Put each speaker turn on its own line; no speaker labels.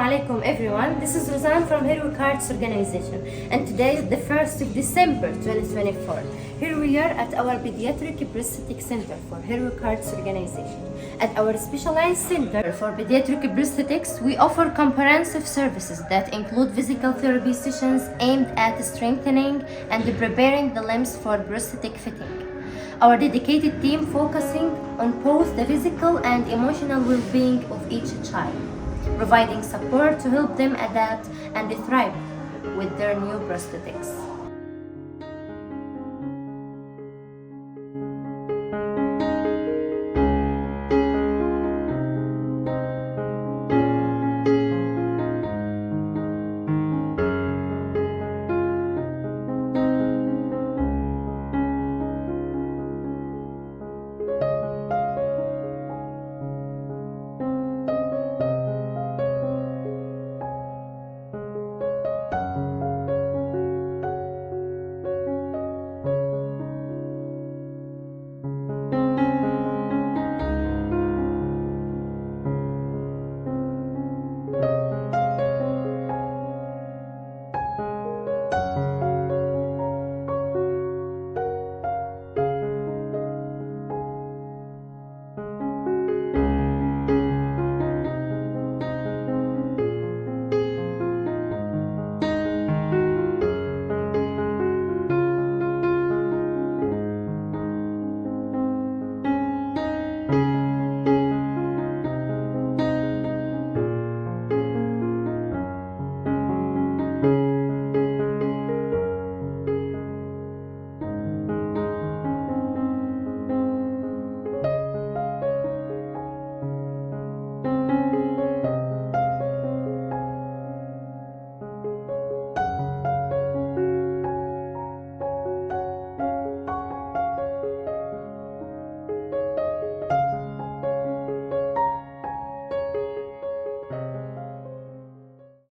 alaikum everyone, this is Rosanne from Heroic Hearts Organization, and today is the 1st of December 2024. Here we are at our Pediatric Prosthetic Center for Heroic Hearts Organization. At our specialized center for pediatric prosthetics, we offer comprehensive services that include physical therapy sessions aimed at strengthening and preparing the limbs for prosthetic fitting. Our dedicated team focusing on both the physical and emotional well-being of each child, providing support to help them adapt and thrive with their new prosthetics.